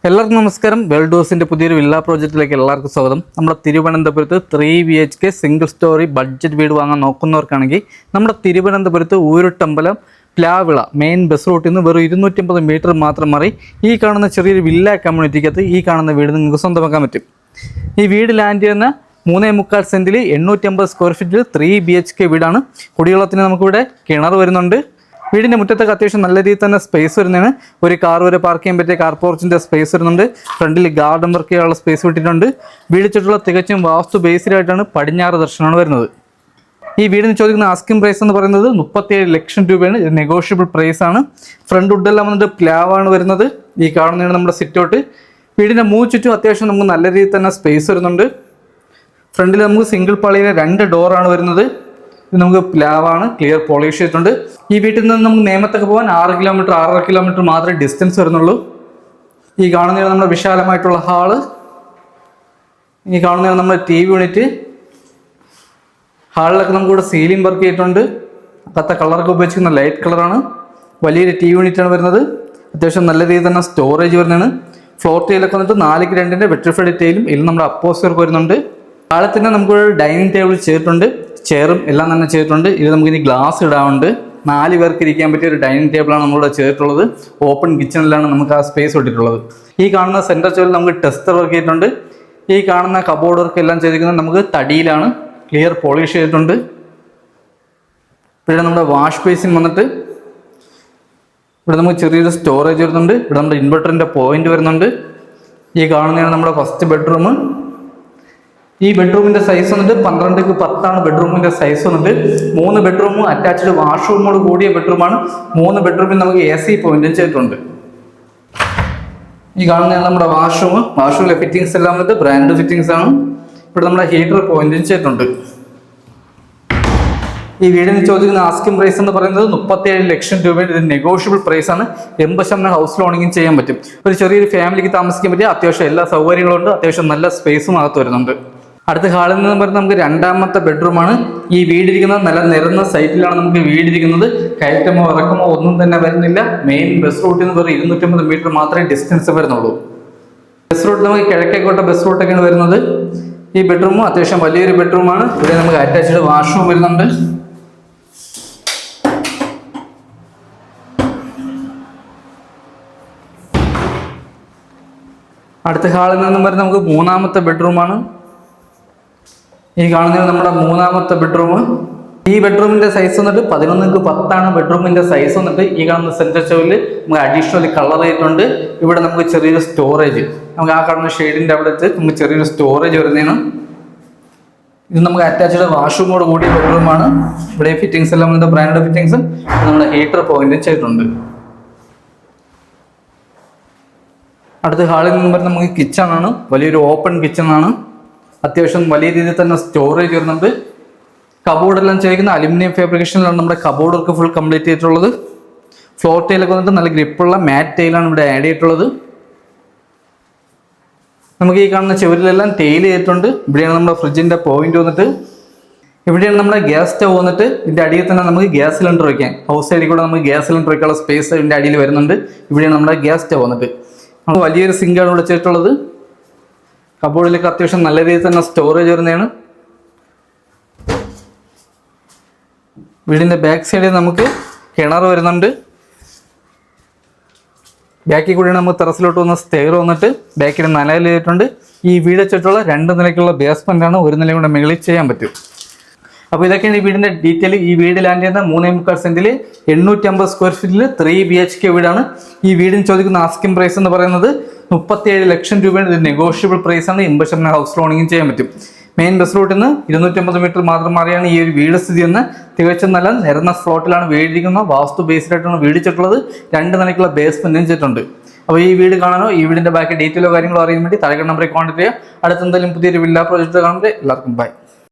എല്ലാവർക്കും നമസ്കാരം. വെൽഡോസിന്റെ പുതിയൊരു വില്ല പ്രോജക്റ്റിലേക്ക് എല്ലാവർക്കും സ്വാഗതം. നമ്മുടെ തിരുവനന്തപുരത്ത് 3BHK സിംഗിൾ സ്റ്റോറി ബഡ്ജറ്റ് വീട് വാങ്ങാൻ നോക്കുന്നവർക്കാണെങ്കിൽ നമ്മുടെ തിരുവനന്തപുരത്ത് ഊരുട്ടമ്പലം പ്ലാവിള മെയിൻ ബസ് റൂട്ടിൽ നിന്ന് വെറും 250 മീറ്റർ മാത്രം മാറി ഈ കാണുന്ന ചെറിയൊരു വില്ല കമ്മ്യൂണിറ്റിക്കകത്ത് ഈ കാണുന്ന വീട് നിങ്ങൾക്ക് സ്വന്തമാക്കാൻ പറ്റും. ഈ വീട് ലാൻഡ് ചെയ്യുന്ന 3.25 സെന്റിൽ 850 സ്ക്വയർ ഫീറ്റിൽ 3BHK വീടാണ്. കുടിവെള്ളത്തിന് നമുക്കിവിടെ കിണർ വരുന്നുണ്ട്. വീടിൻ്റെ മുറ്റത്തൊക്കെ അത്യാവശ്യം നല്ല രീതിയിൽ തന്നെ സ്പേസ് വരുന്നതാണ്. ഒരു കാർ വരെ പാർക്ക് ചെയ്യാൻ പറ്റിയ കാർ പോർച്ചിൻ്റെ സ്പേസ് വരുന്നുണ്ട്. ഫ്രണ്ടിൽ ഗാർഡൻ വർക്ക് ചെയ്യാനുള്ള സ്പേസ് വിട്ടിട്ടുണ്ട്. വീട് ചുറ്റുള്ള തികച്ചും വാസ്തു ബേസ്ഡായിട്ടാണ് പടിഞ്ഞാറ് ദർശനമാണ് വരുന്നത്. ഈ വീടിന് ചോദിക്കുന്ന ആസ്കിംഗ് പ്രൈസ് എന്ന് പറയുന്നത് 37 ലക്ഷം രൂപയാണ്. ഇത് നെഗോഷ്യബിൾ പ്രൈസ് ആണ്. ഫ്രണ്ട് വുഡെല്ലാം വന്നിട്ട് പ്ലാവാണ് വരുന്നത്. ഈ കാണുന്നതാണ് നമ്മുടെ സിറ്റൗട്ട്. വീടിൻ്റെ ചുറ്റും അത്യാവശ്യം നമുക്ക് നല്ല രീതിയിൽ തന്നെ സ്പേസ് വരുന്നുണ്ട്. ഫ്രണ്ടിൽ നമുക്ക് സിംഗിൾ പാളിയിലെ 2 ഡോറാണ് വരുന്നത്. ഇത് നമുക്ക് പ്ലാവാണ്, ക്ലിയർ പോളിഷ് ചെയ്തിട്ടുണ്ട്. ഈ വീട്ടിൽ നിന്ന് നമുക്ക് നേമത്തൊക്കെ പോകാൻ 6 കിലോമീറ്റർ 6.5 കിലോമീറ്റർ മാത്രമേ ഡിസ്റ്റൻസ് വരുന്നുള്ളൂ. ഈ കാണുന്നതാണ് നമ്മുടെ വിശാലമായിട്ടുള്ള ഹാള്. ഈ കാണുന്നതാണ് നമ്മുടെ TV യൂണിറ്റ്. ഹാളിലൊക്കെ നമുക്കിവിടെ സീലിംഗ് വർക്ക് ചെയ്തിട്ടുണ്ട്. അകത്തെ കളറൊക്കെ ഉപയോഗിച്ചിരിക്കുന്ന ലൈറ്റ് കളറാണ്. വലിയൊരു TV യൂണിറ്റാണ് വരുന്നത്. അത്യാവശ്യം നല്ല രീതിയിൽ തന്നെ സ്റ്റോറേജ് വരുന്നതാണ്. ഫ്ലോർ ടൈലൊക്കെ വന്നിട്ട് 4x2 വെട്രിഫൈഡ് ടൈലും ഇതിൽ നമ്മുടെ അപ്പോസ്റ്റർക്ക് വരുന്നുണ്ട്. താഴെ തന്നെ നമുക്കൊരു ഡൈനിങ് ടേബിൾ ചെയ്തിട്ടുണ്ട്. ചെയറും എല്ലാം തന്നെ ചെയ്തിട്ടുണ്ട്. ഇത് നമുക്ക് ഇനി ഗ്ലാസ് ഇടാറുണ്ട്. 4 പേർക്ക് ഇരിക്കാൻ പറ്റിയ ഒരു ഡൈനിങ് ടേബിളാണ് നമ്മളിവിടെ ചെയ്തിട്ടുള്ളത്. ഓപ്പൺ കിച്ചണിലാണ് നമുക്ക് ആ സ്പേസ് ഇട്ടിട്ടുള്ളത്. ഈ കാണുന്ന സെൻറ്റർ ചോറിൽ നമുക്ക് ടെസ്റ്റർ വർക്ക് ചെയ്തിട്ടുണ്ട്. ഈ കാണുന്ന കബോർഡ് വർക്ക് എല്ലാം ചെയ്തിരിക്കുന്നത് നമുക്ക് തടിയിലാണ്, ക്ലിയർ പോളിഷ് ചെയ്തിട്ടുണ്ട്. ഇവിടെ നമ്മുടെ വാഷ് ബേസിൻ വന്നിട്ട് ഇവിടെ നമുക്ക് ചെറിയൊരു സ്റ്റോറേജ് വരുന്നുണ്ട്. ഇവിടെ നമ്മുടെ ഇൻവെർട്ടറിൻ്റെ പോയിന്റ് വരുന്നുണ്ട്. ഈ കാണുന്നതാണ് നമ്മുടെ ഫസ്റ്റ് ബെഡ്റൂം. ഈ ബെഡ്റൂമിന്റെ സൈസ് വന്നിട്ട് 12x10 ബെഡ്റൂമിന്റെ സൈസ് വന്നിട്ട് 3 ബെഡ്റൂമും അറ്റാച്ച്ഡ് വാഷ്റൂമോട് കൂടിയ ബെഡ്റൂമാണ്. 3 ബെഡ്റൂമിൽ നമുക്ക് AC പോയിന്റും ചെയ്തിട്ടുണ്ട്. ഈ കാണുന്നതാണ് നമ്മുടെ വാഷ്റൂമിലെ ഫിറ്റിംഗ്സ് എല്ലാം വന്നിട്ട് ബ്രാൻഡ് ഫിറ്റിംഗ്സ് ആണ്. ഇവിടെ നമ്മുടെ ഹീറ്റർ പോയിന്റും ചെയ്തിട്ടുണ്ട്. ഈ വീടിന് ചോദിക്കുന്ന ആസ്കിംഗ് പ്രൈസ് എന്ന് പറയുന്നത് 37 ലക്ഷം രൂപയുടെ ഇത് നെഗോഷ്യബിൾ പ്രൈസ് ആണ്. 80% ഹൗസ് ലോണിങ്ങും ചെയ്യാൻ പറ്റും. ഒരു ചെറിയൊരു ഫാമിലിക്ക് താമസിക്കാൻ പറ്റിയ അത്യാവശ്യം എല്ലാ സൗകര്യങ്ങളും ഉണ്ട്. അത്യാവശ്യം നല്ല സ്പേസും അകത്ത് വരുന്നുണ്ട്. അടുത്ത ഹാളിൽ നിന്ന് പറയുന്നത് നമുക്ക് 2ാമത്തെ ബെഡ്റൂമാണ്. ഈ വീടിരിക്കുന്നത് നല്ല നിരന്ന സൈറ്റിലാണ് നമുക്ക് വീടിരിക്കുന്നത്. കയറ്റമോ ഇറക്കമോ ഒന്നും തന്നെ വരുന്നില്ല. മെയിൻ ബസ് റൂട്ടിൽ നിന്ന് വെറും 250 മീറ്റർ മാത്രമേ ഡിസ്റ്റൻസ് വരുന്നുള്ളൂ. ബസ് റൂട്ട് നമുക്ക് കിഴക്കേക്കോട്ട ബസ് റൂട്ടൊക്കെയാണ് വരുന്നത്. ഈ ബെഡ്റൂമും അത്യാവശ്യം വലിയൊരു ബെഡ്റൂമാണ്. ഇവിടെ നമുക്ക് അറ്റാച്ച്ഡ് വാഷ്റൂം വരുന്നുണ്ട്. അടുത്ത ഹാളിൽ നിന്നും വരുന്നത് നമുക്ക് 3ാമത്തെ ബെഡ്റൂമാണ്. ഈ കാണുന്നത് നമ്മുടെ 3ാമത്തെ ബെഡ്റൂം. ഈ ബെഡ്റൂമിന്റെ സൈസ് വന്നിട്ട് 11x10 ബെഡ്റൂമിന്റെ സൈസ് വന്നിട്ട്. ഈ കാണുന്ന സെന്റർ ചോവിൽ നമുക്ക് അഡീഷണൽ കളർ ചെയ്തിട്ടുണ്ട്. ഇവിടെ നമുക്ക് ചെറിയൊരു സ്റ്റോറേജ്, നമുക്ക് ആ കാണുന്ന ഷെയ്ഡിന്റെ അവിടെ നമുക്ക് ചെറിയൊരു സ്റ്റോറേജ് വരുന്നതാണ്. ഇത് നമുക്ക് അറ്റാച്ച്ഡ് വാഷ്റൂമോട് കൂടിയ ബെഡ്റൂമാണ്. ഇവിടെ ഫിറ്റിംഗ്സ് എല്ലാം വന്നിട്ട് ബ്രാൻഡ് ഫിറ്റിംഗ്സും നമ്മുടെ ഹീറ്റർ പോയിന്റും ചെയ്തിട്ടുണ്ട്. അടുത്ത ഹാളിൽ നിന്ന് വരുന്നത് നമുക്ക് കിച്ചൺ ആണ്. വലിയൊരു ഓപ്പൺ കിച്ചൺ ആണ്. അത്യാവശ്യം വലിയ രീതിയിൽ തന്നെ സ്റ്റോറേജ് വരുന്നുണ്ട്. കബോർഡെല്ലാം ചെയ്തിരിക്കുന്ന അലുമിനിയം ഫാബ്രിക്കേഷനിലാണ് നമ്മുടെ കബോർഡ് വർക്ക് ഫുൾ കംപ്ലീറ്റ് ചെയ്തിട്ടുള്ളത്. ഫ്ലോർ ടൈലൊക്കെ വന്നിട്ട് നല്ല ഗ്രിപ്പുള്ള മാറ്റ് ടൈലാണ് ഇവിടെ ആഡ് ചെയ്തിട്ടുള്ളത്. നമുക്ക് ഈ കാണുന്ന ചുവരിലെല്ലാം ടൈൽ ചെയ്തിട്ടുണ്ട്. ഇവിടെയാണ് നമ്മുടെ ഫ്രിഡ്ജിന്റെ പോയിന്റ് വന്നിട്ട്. ഇവിടെയാണ് നമ്മുടെ ഗ്യാസ് സ്റ്റവ് വന്നിട്ട്. ഇതിന്റെ അടിയിൽ തന്നെ നമുക്ക് ഗ്യാസ് സിലിണ്ടർ വയ്ക്കാം. ഹൗസ് സൈഡിൽ കൂടെ നമുക്ക് ഗ്യാസ് സിലിണ്ടർ വയ്ക്കാനുള്ള സ്പേസ് ഇതിന്റെ അടിയിൽ വരുന്നുണ്ട്. ഇവിടെയാണ് നമ്മുടെ ഗ്യാസ് സ്റ്റവ് വന്നിട്ട്. നമുക്ക് വലിയൊരു സിങ്കാണ് ഇവിടെ ചെയ്തിട്ടുള്ളത്. കബോർഡിലേക്ക് അത്യാവശ്യം നല്ല രീതിയിൽ തന്നെ സ്റ്റോറേജ് വരുന്നതാണ്. വീടിന്റെ ബാക്ക് സൈഡിൽ നമുക്ക് കിണർ വരുന്നുണ്ട്. ബാക്കിൽ കൂടിയാണ് നമുക്ക് ടെറസിലോട്ട് വന്ന സ്റ്റെയർ വന്നിട്ട് ബാക്കിൽ നിലയിൽ ചെയ്തിട്ടുണ്ട്. ഈ വീട് വെച്ചിട്ടുള്ള 2 നിലയ്ക്കുള്ള ബേസ്മെന്റ് ആണ്. ഒരു നില കൂടെ മുകളിൽ ചെയ്യാൻ പറ്റും. അപ്പോൾ ഇതൊക്കെയാണ് ഈ വീടിന്റെ ഡീറ്റെയിൽ. ഈ വീട് ലാൻഡ് ചെയ്യുന്ന 3.25 സെന്റിൽ 850 സ്ക്വയർ ഫീറ്റിൽ 3BHK വീടാണ്. ഈ വീടിന് ചോദിക്കുന്ന ആസ്കിംഗ് പ്രൈസ് എന്ന് പറയുന്നത് 37 ലക്ഷം രൂപയാണ്. ഇത് നെഗോഷ്യബിൾ പ്രൈസ് ആണ്. 80% ഹൗസ് ലോണിങ്ങും ചെയ്യാൻ പറ്റും. മെയിൻ ബസ് റൂട്ടിൽ നിന്ന് 250 മീറ്റർ മാത്രം മാറിയാണ് ഈ ഒരു വീട് സ്ഥിതി ചെയ്യുന്നത്. തികച്ചും നല്ല നിരന്ന സ്ലോട്ടിലാണ് വീടിരിക്കുന്നത്. വാസ്തു ബേസ്ഡ് ആയിട്ടാണ് വീടിച്ചിട്ടുള്ളത്. 2 നിലയ്ക്കുള്ള ബേസ്മെന്റും ചെയ്തിട്ടുണ്ട്. അപ്പോൾ ഈ വീട് കാണാനോ ഈ വീടിന്റെ ബാക്കി ഡീറ്റെയിലോ കാര്യങ്ങളോ അറിയാൻ വേണ്ടി താഴെ നമ്പറിൽ കോൺടാക്ട് ചെയ്യുക. അടുത്ത എന്തെങ്കിലും പുതിയൊരു വില്ല പ്രോജക്റ്റ് കാണുമ്പോൾ എല്ലാവർക്കും ബൈ.